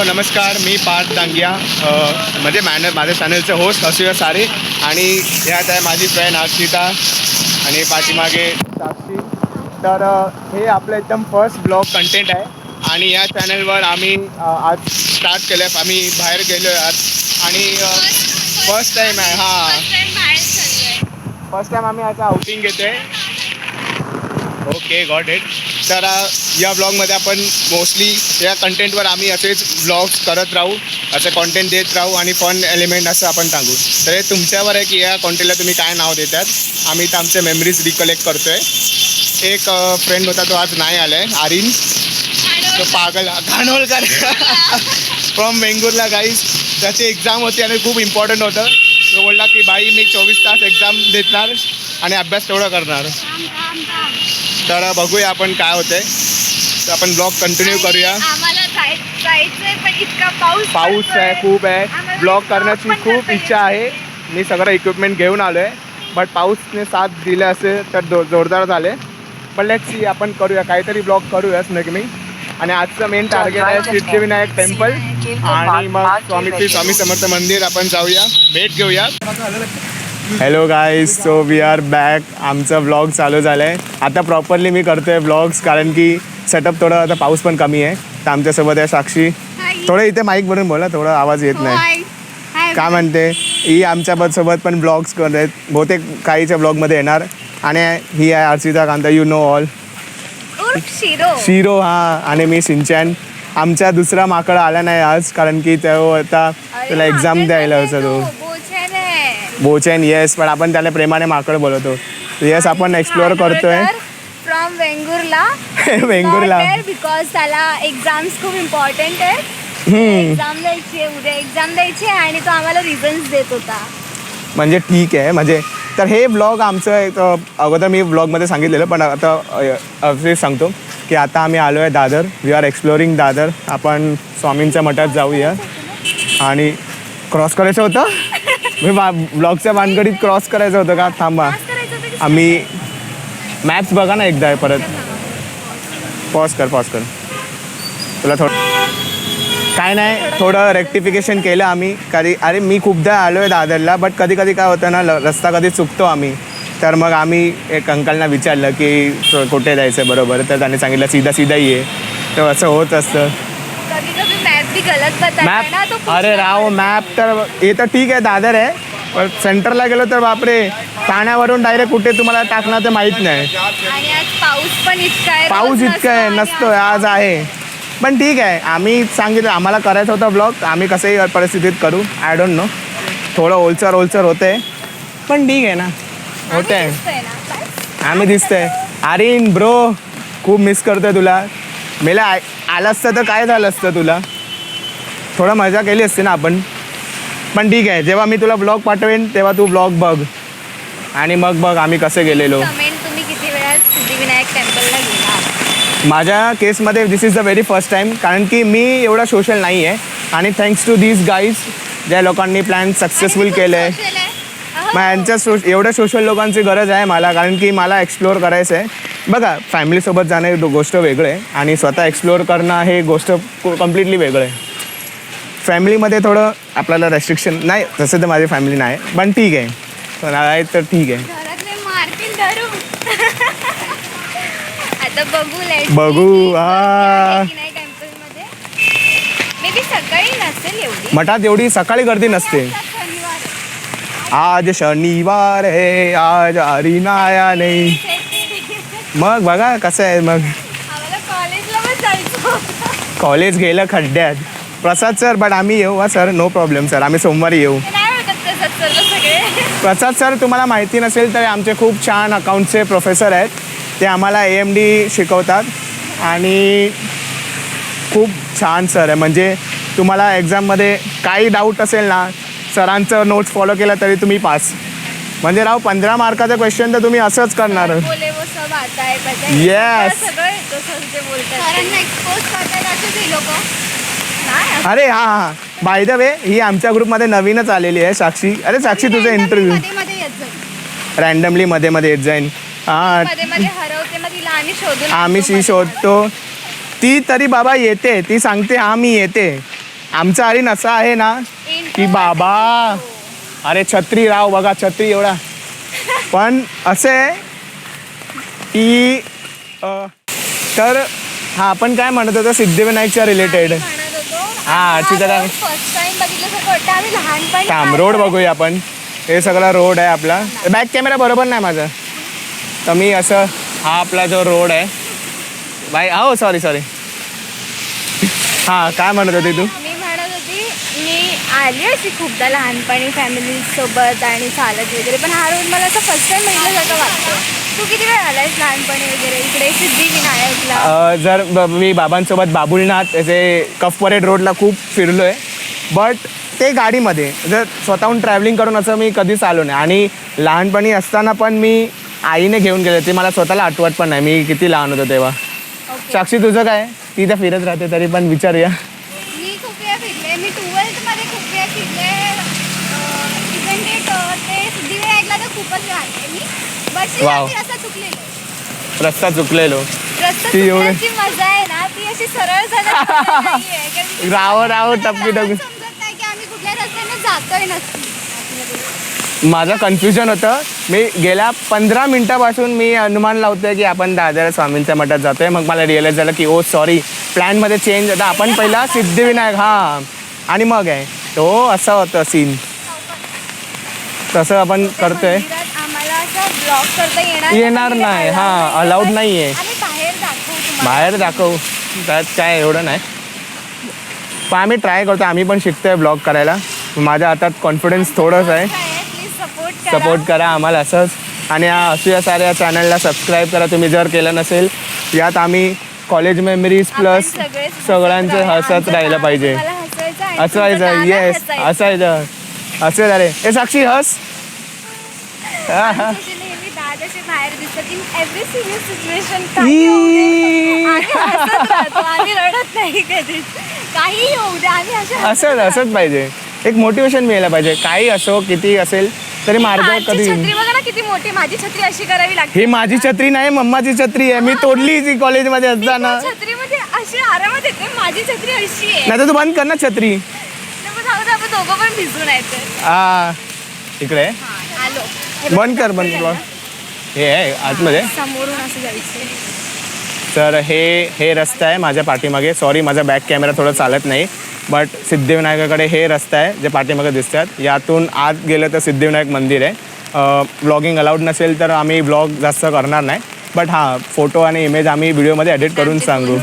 नमस्कार, मी पार्थ डांगिया, म्हणजे माझ्या चॅनलचे होस्ट असूया सारे. आणि यात आहे माझी फ्रेंड अर्चिता आणि पाठीमागे साक्षी. तर हे आपलं एकदम फर्स्ट ब्लॉग कंटेंट आहे आणि या चॅनलवर आम्ही आज स्टार्ट केलं आहे. आम्ही बाहेर गेलो आहे आज आणि फर्स्ट टाईम आहे. फर्स्ट टाईम आम्ही आता आउटिंग घेतो आहे. Okay, got it. तर या ब्लॉगमध्ये आपण मोस्टली या कंटेंटवर आम्ही असेच ब्लॉग्स करत राहू, असे कॉन्टेंट देत राहू आणि फन एलिमेंट असं आपण सांगू. तर हे तुमच्यावर आहे की या कॉन्टेंटला तुम्ही काय नाव देतात. आम्ही तर आमचे मेमरीज रिकलेक्ट करतो आहे. एक फ्रेंड होता, तो आज नाही आला आहे, आर्यन. तो पागल घाणोळकर फ्रॉम वेंगुर्ला गाईज. त्याची एक्झाम होती आणि खूप इम्पॉर्टंट होतं. तो बोलला की बाई मी 24 तास एक्झाम देणार आणि अभ्यास तेवढं करणार. तर बघूया आपण काय होतंय. तर आपण ब्लॉग कंटिन्यू करूया. पाऊस आहे, खूप आहे. ब्लॉग करण्याची खूप इच्छा आहे. मी सगळं इक्विपमेंट घेऊन आलो आहे, बट पाऊसने साथ दिले असेल तर जोरदार झाले. पण लेट्स सी, आपण करूया काहीतरी ब्लॉग करूयाच नाही की मी. आणि आजचं मेन टार्गेट आहे सिद्धिविनायक टेम्पल आणि मग स्वामी समर्थ मंदिर आपण जाऊया, भेट घेऊया. Hello guys, so we are back. आमचा व्लॉग चालू झाला आहे आता. प्रॉपरली मी करतो आहे व्लॉग्स कारण की सेटअप थोडं, आता पाऊस पण कमी आहे. तर आमच्यासोबत आहे साक्षी. थोडं इथे माईक भरून बोला, थोडा आवाज येत नाही. काय म्हणते ही आमच्यासोबत पण ब्लॉग्स करत आहेत, बहुतेक काहीच्या ब्लॉगमध्ये येणार. आणि ही आहे Archita Kanta, you know all, शिरो. हां, आणि मी सिंचन. आमचा दुसरा माकड आला नाही आज कारण की तो आता त्याला एक्झाम द्यायला होता. तो बोचेन, येस, पण आपण त्याला प्रेमाने माकड बोलवतो. येस, आपण एक्सप्लोअर करतोय फ्रॉम वेंगुर्ला. बिकॉज त्याला एक्झाम्स खूप इम्पॉर्टंट आहेत. एक्झाम द्यायची आहे, उद्या एक्झाम द्यायची आहे आणि तो आम्हाला रिझन्स देत होता. म्हणजे ठीक आहे. म्हणजे तर हे ब्लॉग आमचं अगोदर मी ब्लॉगमध्ये सांगितलेलं, पण आता असे सांगतो की आता आम्ही आलो आहे Dadar. We are exploring Dadar. आपण स्वामींच्या मठात जाऊया. आणि क्रॉस करायचं होतं मी ब्लॉगच्या भानगडीत क्रॉस करायचं होतं का. थांबा, आम्ही मॅप्स बघा ना एकदा परत. पॉज कर तुला थोडं काय नाही, थोडं रेक्टिफिकेशन केलं आम्ही. अरे मी खूपदा आलो आहे दादरला, बट कधी काय होतं ना, रस्ता कधी चुकतो आम्ही. तर मग आम्ही एक अंकलना विचारलं की कुठे जायचं बरोबर. तर त्यांनी सांगितलं सीधा ये. तर असं होत असतं. मॅप, अरे राव, मॅप तर हे तर ठीक आहे दादर आहे, पण सेंटरला गेलो तर बापरे, ठाण्यावरून डायरेक्ट कुठे तुम्हाला टाकणार ते माहीत नाही. पाऊस इतका आहे, नसतो आज आहे. पण ठीक आहे, आम्ही सांगितलं आम्हाला करायचं होतं ब्लॉग, आम्ही कसंही परिस्थितीत करू. आय डोंट नो, थोडं ओलसर होते, पण ठीक आहे ना, होते आहे. आम्ही दिसतंय. आर्यन ब्रो, खूप मिस करतोय तुला. मेला आलं असतं तर काय झालं असतं तुला. थोडं मजा केली असते ना आपण. पण ठीक आहे, जेव्हा मी तुला ब्लॉग पाठवेन तेव्हा तू ब्लॉग बघ आणि मग बघ आम्ही कसे गेलेलो. तुम्ही किती वेळा सिद्धिविनायक टेम्पलला गेला. माझ्या केसमध्ये this is the very first time, कारण की मी एवढा सोशल नाही आहे. आणि थँक्स टू दीज गाईज, ज्या लोकांनी प्लॅन सक्सेसफुल केलं आहे. मग यांच्या एवढ्या सोशल लोकांची गरज आहे मला, कारण की मला एक्सप्लोअर करायचं आहे. बघा, फॅमिलीसोबत जाणं हे गोष्ट वेगळं आहे आणि स्वतः एक्सप्लोअर करणं हे गोष्ट कम्प्लिटली वेगळं आहे. फॅमिलीमध्ये थोडं आपल्याला रेस्ट्रिक्शन नाही, तसं तर माझी फॅमिली नाही, पण ठीक आहे. पण आहे तर ठीक आहे. बघू. मठात एवढी सकाळी गर्दी नसते. आज शनिवार आहे, आज हरीण आया नाही. मग बघा कसं आहे. मग कॉलेज गेलं खड्ड्यात. प्रसाद सर, बट आम्ही येऊ. हा सर, नो प्रॉब्लेम सर, आम्ही सोमवारी येऊ. प्रसाद सर तुम्हाला माहिती नसेल तर आमचे खूप छान अकाउंटचे प्रोफेसर आहेत. ते आम्हाला AMD शिकवतात आणि खूप छान सर आहे. म्हणजे तुम्हाला एक्झाममध्ये काही डाऊट असेल ना, सरांचं नोट्स फॉलो केला तरी तुम्ही पास. म्हणजे राव 15 मार्काचं क्वेश्चन तर तुम्ही असंच करणार. येस. अरे हां, बाय द वे ही आमच्या ग्रुपमध्ये नवीनच आलेली आहे साक्षी. अरे साक्षी, तुझा इंटरव्ह्यू रँडमली मध्ये येत जाईन. हां, आम्ही शोधतो. ती तरी बाबा येते, ती सांगते हां मी येते, आमचा आर्यन असा आहे ना की बाबा, अरे छत्री राव बघा, छत्री एवढा. पण असं आहे की तर हा आपण काय म्हणत होतो सिद्धिविनायकच्या रिलेटेड. हा तिथं फर्स्ट टाइम बघितल्यासारखं वाटतं. आम्ही लहानपणी थांब रोड बघूया आपण. हे सगळा रोड आहे आपला. बॅक कॅमेरा बरोबर नाही माझा, तर मी असं हा आपला जो रोड आहे बाय. हो सॉरी हां काय म्हणत होती तू? मी म्हणत होती मी आली अशी खूपदा लहानपणी फॅमिली सोबत आणि चालत वगैरे, पण हा रोड मला असं फर्स्ट टाइम बघितल्यासारखं वाटतं. तू किती वेळ आलायस लहानपणी वगैरे इकडे सिद्धिविनायकला? मी बाबांसोबत बाबुलनाथ याचे कफ परेड रोडला खूप फिरलो आहे, बट ते गाडीमध्ये जर स्वतःहून ट्रॅव्हलिंग करून असं मी कधीच आलो नाही. आणि लहानपणी असताना पण मी आईने घेऊन गेले, ते मला स्वतःला आठवत पण नाही मी किती लहान होतो तेव्हा. साक्षी तुझं काय? ती तर फिरत राहते तरी पण विचारूया. मी खूप वेळा फिरले. मी 12th खूप वेळा फिरले. इव्हन ते सिद्धिविनायकला तर खूपच राहते मी. वाव. रस्ता चुकलेलो. रस्ता चुकलेलो. रस्ता ती एवढी- चुकण्याची मजा आहे ना, ती अशी सरळ नाहीये. राव टपकी टपकी. समजत नाही की आम्ही कुठल्या रस्त्याने जातोय नक्की. माझं कन्फ्युजन होतं. मी गेल्या 15 मिनिटापासून मी अनुमान लावतोय की आपण दादर स्वामींच्या मठात जातोय. मग मला रिअलाईज झालं की ओ सॉरी, प्लॅनमध्ये चेंज होता. आपण पहिला सिद्धिविनायक हां आणि मग आहे तो असा होता सीन. तसं आपण करतोय. आम्हाला असं ब्लॉक करता येणार नाही. हां अलाउड नाही आहे. आम्ही बाहेर दाखवू तुम्हाला. बाहेर दाखवू त्यात काय एवढं नाही, पण आम्ही ट्राय करतो. आम्ही पण शिकतोय ब्लॉग करायला. माझ्या हातात कॉन्फिडन्स थोडंच आहे. प्लीज सपोर्ट करा आम्हाला असंच. आणि असूया साऱ्या चॅनलला सबस्क्राईब करा तुम्ही जर केलं नसेल. यात आम्ही कॉलेज मेमरीज प्लस सगळ्यांचं हसत राहिलं पाहिजे. हसवायचं येस हसायचं असं झाले. हे साक्षी हस. हां हां नेहमी दादाचे बाहेर दिसतात इन एव्हरी सिरियस सिच्युएशन. आम्ही रडत नाही कधीच. काही होऊ दे आम्ही असंच पाहिजे. एक मोटिवेशन मिळायला पाहिजे. काही असो किती असेल तरी मार्ग कधी. छत्री बघा ना किती मोठी. माझी छत्री अशी करावी लागते. ही माझी छत्री नाही, मम्माची छत्री आहे. मी तोडली ती कॉलेजमध्ये असताना. छत्री मध्ये अशी आरामात येते. माझी छत्री अशी आहे. नाही तर तू बंद कर ना छत्री. आपण दोघं पण भिजून येतो. हा इकडे आलो. बंद कर हे आहे आतमध्ये. समोरून असं जायचं. तर हे रस्ता आहे माझ्या पाठीमागे. सॉरी माझा बॅक कॅमेरा थोडं चालत नाही, बट सिद्धिविनायकाकडे हे रस्ता आहे जे पाठीमागे दिसतात. यातून आत गेलं तर सिद्धिविनायक मंदिर आहे. व्लॉगिंग अलाउड नसेल तर आम्ही व्लॉग जास्त करणार नाही, बट हां फोटो आणि इमेज आम्ही व्हिडिओमध्ये एडिट करून सांगू.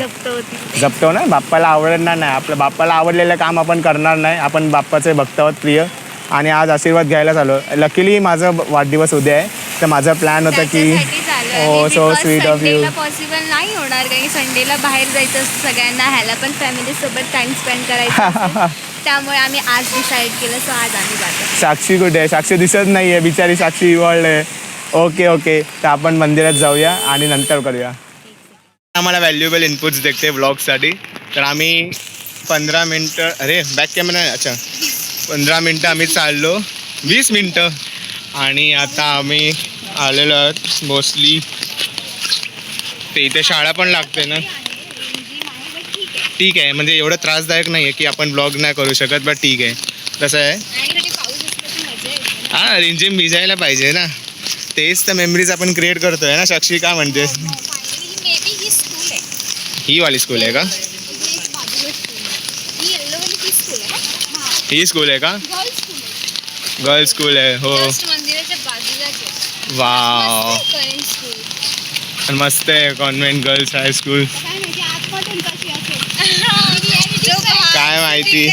जपतो ना, बाप्पाला आवडणार नाही. आपलं बाप्पाला आवडलेलं काम आपण करणार नाही. आपण बाप्पाचे भक्त आहोत प्रिय. आणि आज आशीर्वाद घ्यायला आलो. लकीली माझं वाढदिवस उद्या आहे, तर माझा प्लॅन होता की oh so sweet of you. Possible नाही होणार कारण की संडेला बाहेर जायचं असतं सगळ्यांना. ह्याला पण फॅमिली सोबत टाइम स्पेंड करायचा. त्यामुळे आम्ही आज डिसाईड केलं. सो आज आम्ही जातो. साक्षी कुठे आहे? साक्षी दिसत नाही आहे बिचारी. साक्षी इवळले. ओके तर आपण मंदिरात जाऊया आणि नंतर करूया. आम्हाला व्हॅल्युएबल इनपुट्स देखते व्लॉगसाठी. तर आम्ही 15 मिनटं अरे बॅक कॅमेरा आहे. अच्छा 15 मिनटं आम्ही चाललो. 20 मिनटं आणि आता आम्ही आलेलो आहोत मोस्टली. ते इथे शाळा पण लागते ना. ठीक आहे म्हणजे एवढं त्रासदायक नाही आहे की आपण ब्लॉग नाही करू शकत, बट ठीक आहे. कसं आहे हां रिमझिम भिजायला पाहिजे ना. तेच तर मेमरीज आपण क्रिएट करतोय ना. साक्षी काय म्हणते? ही वाली स्कूल आहे का? ही स्कूल आहे का? गर्ल्स स्कूल आहे. हो वाव मस्त आहे. Convent girls high school. काय माहिती.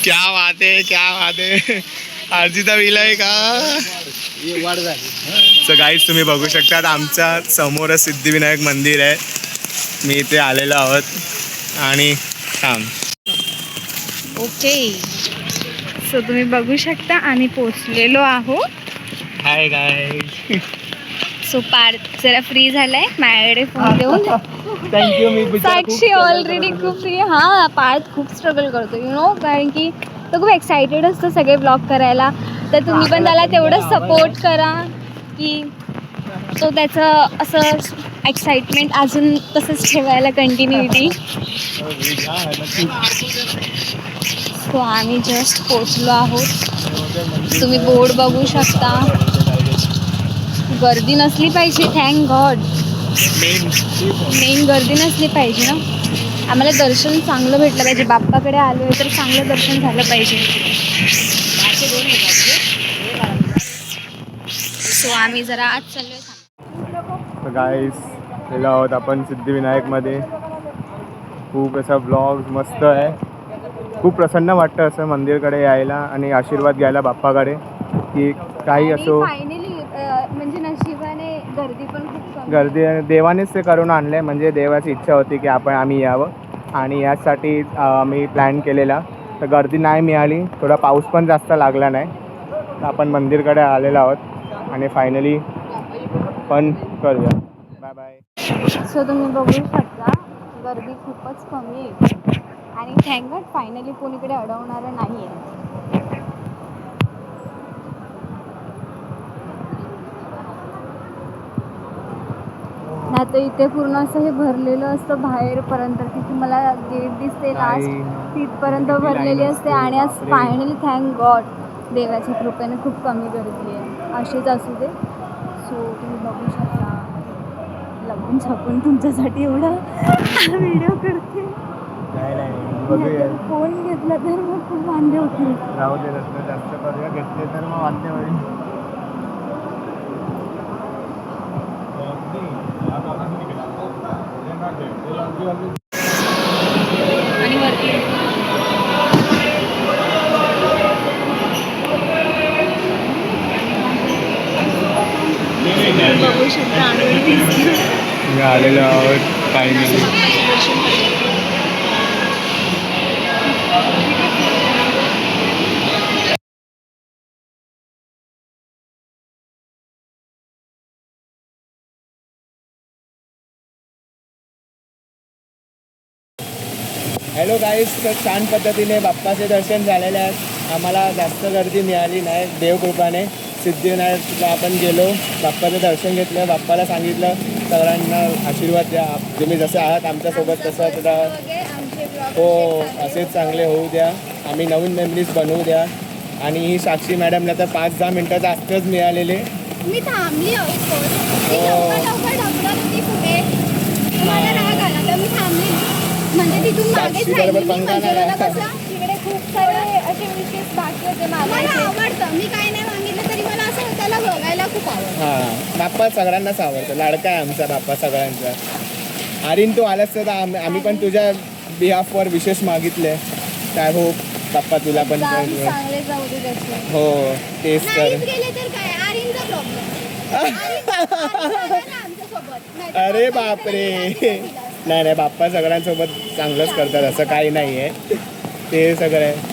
क्या बात आहे. अर्जिता विलय का? सो गाईज तुम्ही बघू शकतात आमच्या समोरच सिद्धिविनायक मंदिर आहे. मी इथे आलेलो आहोत आणि थांब. ओके सो तुम्ही बघू शकता आम्ही पोचलेलो आहोत. Hi guys. सो पार्थ जरा फ्री झालाय माझ्याकडे फोन देऊन. थँक्यू. मी साक्षी ऑलरेडी खूप फ्री. हां पार्थ खूप स्ट्रगल करतो यु नो, कारण की तो खूप एक्सायटेड असतो सगळे ब्लॉग करायला. तर तुम्ही पण त्याला तेवढं सपोर्ट करा की तो त्याचं असं एक्साइटमेंट अजून तसंच ठेवायला कंटिन्युटी. सो आम्ही जस्ट पोचलो आहोत. तुम्ही बोर्ड बघू शकता. गर्दी नसली पाहिजे, थँक गॉड. मेन गर्दी नसली पाहिजे ना. आम्हाला दर्शन चांगलं भेटलं पाहिजे. बाप्पाकडे आलो आहे तर चांगलं दर्शन झालं पाहिजे. सो आम्ही जरा आज चाललोय. गाईस गेलो आहोत आपण सिद्धिविनायकमध्ये. खूप असा ब्लॉग मस्त आहे. खूप प्रसन्न वाटतं असं मंदिरकडे यायला आणि आशीर्वाद घ्यायला बाप्पाकडे की काही असो. फायनली म्हणजे नशिबाने गर्दी पण खूप कमी. गर्दी देवानेच ते करून आणले. म्हणजे देवाची इच्छा होती की आम्ही यावं आणि यासाठी आम्ही प्लॅन केलेला. तर गर्दी नाही मिळाली. थोडा पाऊस पण जास्त लागला नाही. तर आपण मंदिरकडे आलेलो आहोत आणि फायनली पण करूया. Bye bye. सो तुम्ही बघू शकता गर्दी खूपच कमी आहे आणि थँक गॉड फायनली कोणीकडे अडवणारं नाही आहे. नाही तर इथे पूर्ण असं हे भरलेलं असतं बाहेरपर्यंत. तिथे मला गेट दिसते लास्ट तिथपर्यंत भरलेली असते आणि आज फायनली थँक गॉड देवाच्या कृपेने खूप कमी गर्दी आहे. अशीच असू दे. सो तुम्ही बघू शकता. लपून छपून तुमच्यासाठी एवढा व्हिडिओ करते. फोन घेतला तर मग खूप वांदे होतील. राहू दे. जास्त करूया. घेतले तर मग वांदे होईल. आणि वरती बघू शकता आम्ही आलेलो आहोत फायनली. Hello guys. तर छान पद्धतीने बाप्पाचे दर्शन झालेले आहेत. आम्हाला जास्त गर्दी मिळाली नाही देवकृपाने. सिद्धिविनायकला आपण गेलो, बाप्पाचं दर्शन घेतलं. बाप्पाला सांगितलं सगळ्यांना आशीर्वाद द्या. तुम्ही जसे आहात आमच्यासोबत तसं तुला हो असेच चांगले होऊ द्या. आम्ही नवीन मेमरीज बनवू द्या. आणि ही साक्षी मॅडमला तर 5-10 मिनटं जास्तच मिळालेले. मी थांबली लवकर ढकलत होती पुढे. मला राग आला तर मी थांबली. म्हणजे तिथून मागेच राहिली. तिकडे खूप सारे असे विशेष बाकी होते. मला आवडतं. मी काय नाही मागितलं तरी मला असं त्याला बघायला खूप आवडतं. हां बाप्पा सगळ्यांनाच आवडतं. लाडका आहे आमचा बाप्पा सगळ्यांचा. आरीन तू आलास तर आम्ही पण तुझ्या बिहाफवर विशेष मागितले. काय हो बाप्पा तुला पण चांगले जाऊ दे त्याचे. हो तेच तर. अरे बापरे. नाही बाप्पा सगळ्यांसोबत चांगलंच करतात असं काही नाही आहे. ते सगळं आहे.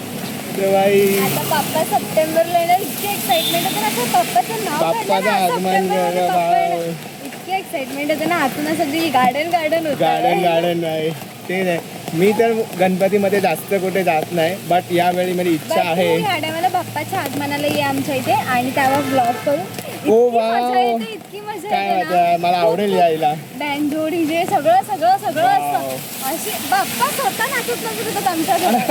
तर बाई आता बाप्पा सप्टेंबरला येणार. इतकी एक्साइटमेंट होते ना. बाप्पाचं नाव बाप्पाचं आगमन इतकी एक्साइटमेंट होते ना. आतून सगळी गार्डन होतं. गार्डन नाही ते नाही. मी तर गणपतीमध्ये जास्त कुठे जात नाही. बट यावेळी माझी इच्छा आहे. मला बाप्पाच्या आगमनाला ये आमच्या इथे आणि त्यावर ब्लॉग करू. ओ वाव. इतकी मजा काय येते मजा. मला आवडेल यायला. बँजो डीजे सगळं असतं. अशी बाप्पा स्वतः नाचत होतात आमच्या घरात.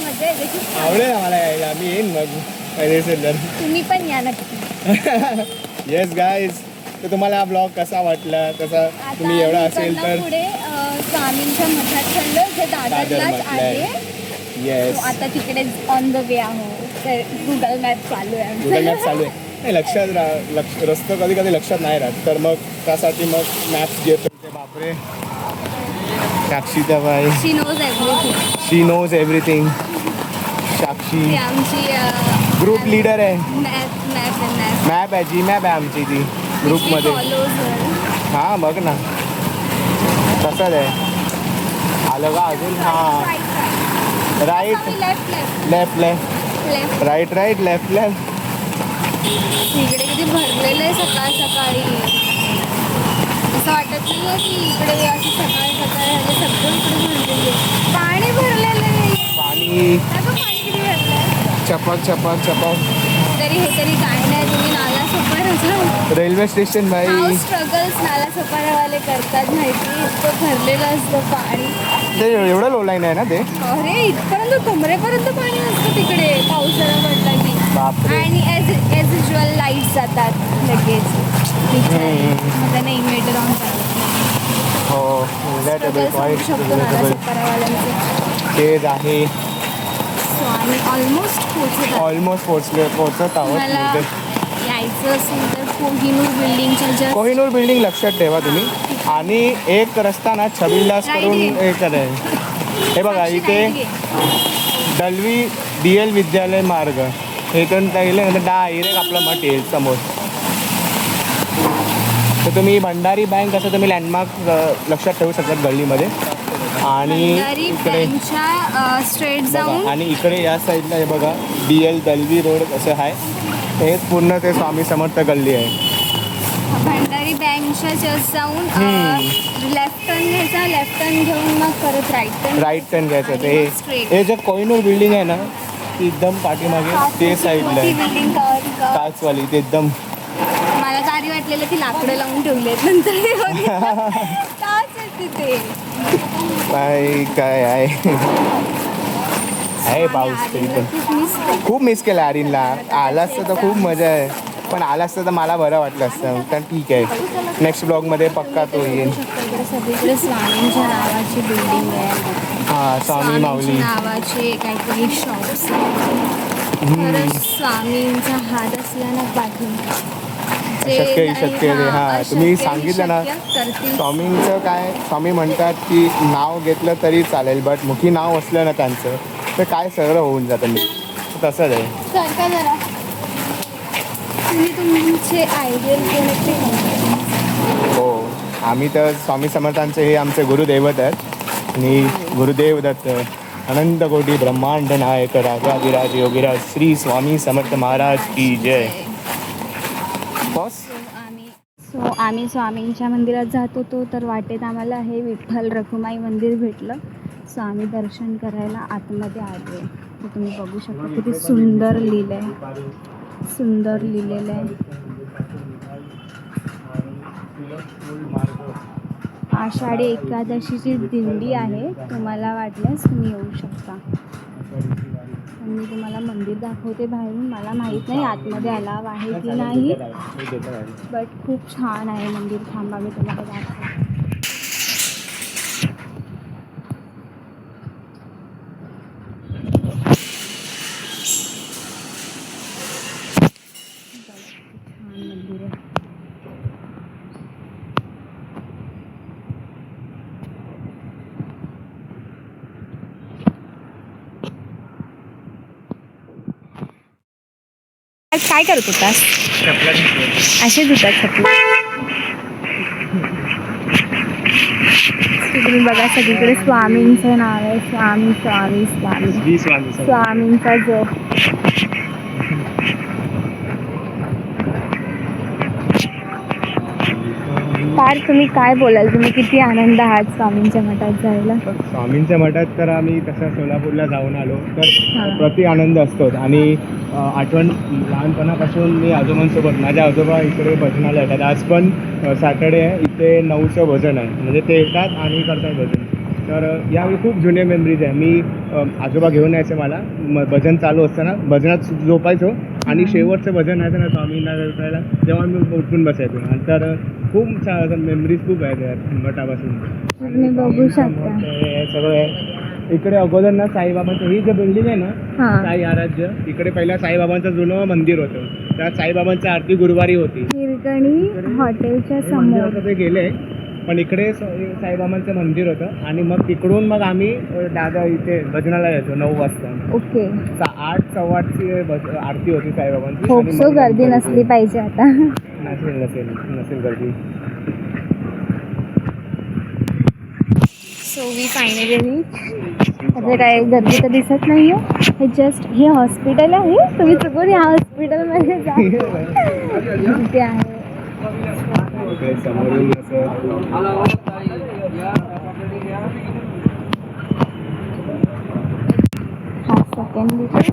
मजा येते. आवडेल आम्हाला यायला. मी येईन मग पहिले. तुम्ही पण या नक्की. Yes guys. तर तुम्हाला हा ब्लॉग कसा वाटला. तसा तुम्ही एवढा असेल तर पुढे स्वामींच्या मठात चाललो जे दादरलाच आहे. येस आता तिकडे ऑन द वे आहोत. तर गुगल मॅप चालू आहे. गुगल मॅप चालू आहे. नाही लक्षात रस्ता कधी लक्षात नाही राहत. तर मग त्यासाठी मग मॅप्स घेतो. ते बापरे साक्षीच्या बाई. शी नोज एव्हरीथिंग. साक्षी आमची ग्रुप लीडर आहे. मॅप आहे जी मॅप आहे आमची ती ग्रुपमध्ये. हां बघ ना तसंच आहे. आलं का अजून. हां राईट लेफ्ट राईट लेफ्ट. इकडे किती भरलेलं आहे सकाळी. असं वाटत नाही आहे की इकडे अशी सकाळी सगळं इकडे भरलेलं आहे. पाणी भरलेलं आहे. पाणी किती भरलं आहे. चपक. तरी हे तरी काय नाही. तुम्ही नाला सफारा रेल्वे स्टेशन भाई. स्ट्रगल्स नाला सफारावाले करतात माहिती. इतकं भरलेलं असतं पाणी. ते एवढं लो लाईन आहे ना ते. अरे इथपर्यंत कमरेपर्यंत पाणी असतं तिकडे पावसाळा म्हटला की. बापरे. आणि एज युजल लाईट जातात लगेच. त्याने इन्व्हर्टर ऑन करावं. हो तेच आहे. सो आम्ही ऑलमोस्ट पोहोचत आहोत. मला यायचं असेल तर कोहिनूर बिल्डिंग लक्षात ठेवा तुम्ही. आणि एक रस्ता ना छबिलदास करून एक आहे. हे बघा इथे दलवी DL विद्यालय मार्ग हे तर गेल्यानंतर डायरेक्ट आपला मठ येईल समोर. तर तुम्ही भंडारी बँक असं तुम्ही लँडमार्क लक्षात ठेवू शकतात गल्लीमध्ये. आणि इकडे स्ट्रेट जाऊन आणि इकडे या साईडला हे बघा DL दलवी रोड असं आहे. हे पूर्ण ते स्वामी समर्थ गल्ली आहे. भंडारी बँकच्या जस्ट जाऊन लेफ्ट टर्न घेऊन मग परत राईट टर्न घ्यायचं. हे जे कोहिनूर बिल्डिंग आहे ना ती एकदम पाठीमागे ते साईडला आहे काचवाली. ते एकदम मला तर आधी वाटलेलं की लाकडं लावून ठेवले नंतर काच आहे तिथे. काय आहे पाऊस तरी पण खूप मिस केलं आरीनला. आला असतं तर खूप मजा आहे. पण आला असतं तर मला बरं वाटलं असतं. तर ठीक आहे नेक्स्ट ब्लॉगमध्ये पक्का तो येईल. सगळीकडे स्वामींच्या नावाची बिल्डिंग आहे. हां स्वामी माऊली नावाचे काहीतरी शॉप्स. स्वामींचा हात असला ना पाठी शक्य हां तुम्ही सांगितलं ना. स्वामींचं काय स्वामी म्हणतात की नाव घेतलं तरी चालेल बट मुखी नाव असलं ना त्यांचं तर काय सगळं होऊन जातं. मी तसंच आहे. सारखा जरा तुमचे आयडियल कोणते? हो आम्ही तर स्वामी समर्थांचे हे आमचे गुरुदैवत आहेत. आणि गुरुदेव दत्त अनंत कोटी ब्रह्मांड नायक राजाधिराज योगीराज श्री स्वामी समर्थ महाराज की जय. सो आम्ही स्वामींच्या मंदिरात जात होतो तर वाटेत आम्हाला हे विठ्ठल रखुमाई मंदिर भेटलं. सो आम्ही दर्शन करायला आतमध्ये आलो आहे. तर तुम्ही बघू शकता किती सुंदर लिहिलं आहे. सुंदर लिहिलेलं आहे. आषाढी एकादशीची दिंडी आहे. तुम्हाला वाटल्यास तुम्ही येऊ शकता. मी तुम्हाला मंदिर दाखवते बाहेरून. मला माहीत नाही आतमध्ये अलाव आहे की नाही बट खूप छान आहे मंदिर. थांबा मी तुम्हाला दाखवते. काय करत होतास? असेच होतात चपला. तुम्ही बघा सगळीकडे स्वामींचं नाव आहे. स्वामी स्वामी स्वामी स्वामींचा जप. फार तुम्ही काय बोलाल? तुम्ही किती आनंद आहात स्वामींच्या मठात जायला? स्वामींच्या मठात तर आम्ही तसं सोलापूरला जाऊन आलो तर प्रति आनंद असतोच. आणि आठवण लहानपणापासून मी आजोबांसोबत माझ्या आजोबा इकडे भजनाला येतात. आज पण सॅटर्डे आहे इथे 9चं भजन आहे. म्हणजे ते येतात आणि करतात भजन. तर यावेळी खूप जुने मेमरीज आहे. मी आजोबा घेऊन यायचे मला भजन चालू असताना भजनात झोपायचो आणि शेवटचं भजन आहे ना स्वामींना करायला तेव्हा मी उठून बसायचो. नंतर खूप छान मेमरीज खूप आहेत मठापासून. तुम्ही बघू शकता हे सगळं आहे. इकडे अगोदर ना साईबाबांचं ही जे बिल्डिंग आहे ना साई आराध्य इकडे पहिला साईबाबांचं जुनं मंदिर होतं. त्या साईबाबांची आरती गुरुवारी होती. हिरकणी हॉटेलच्या समोर ते गेले पण इकडे साईबाबांचं मंदिर होतं. आणि मग तिकडून मग आम्ही दादा इथे भजनाला यायचो 9 वाजता. ओके 8-8:15 आरती होती साईबाबांची. खूप गर्दी नसली पाहिजे आता. नसेल गर्दी. सो वी फायनली म्हणजे काय गर्दी तर दिसत नाही आहे. हे जस्ट हे हॉस्पिटल आहे. तुम्ही चुकून ह्या हॉस्पिटलमध्ये जा. इथे आहे समोरून हा सेकंड गेट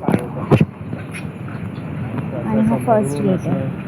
आणि हा फर्स्ट गेट आहे.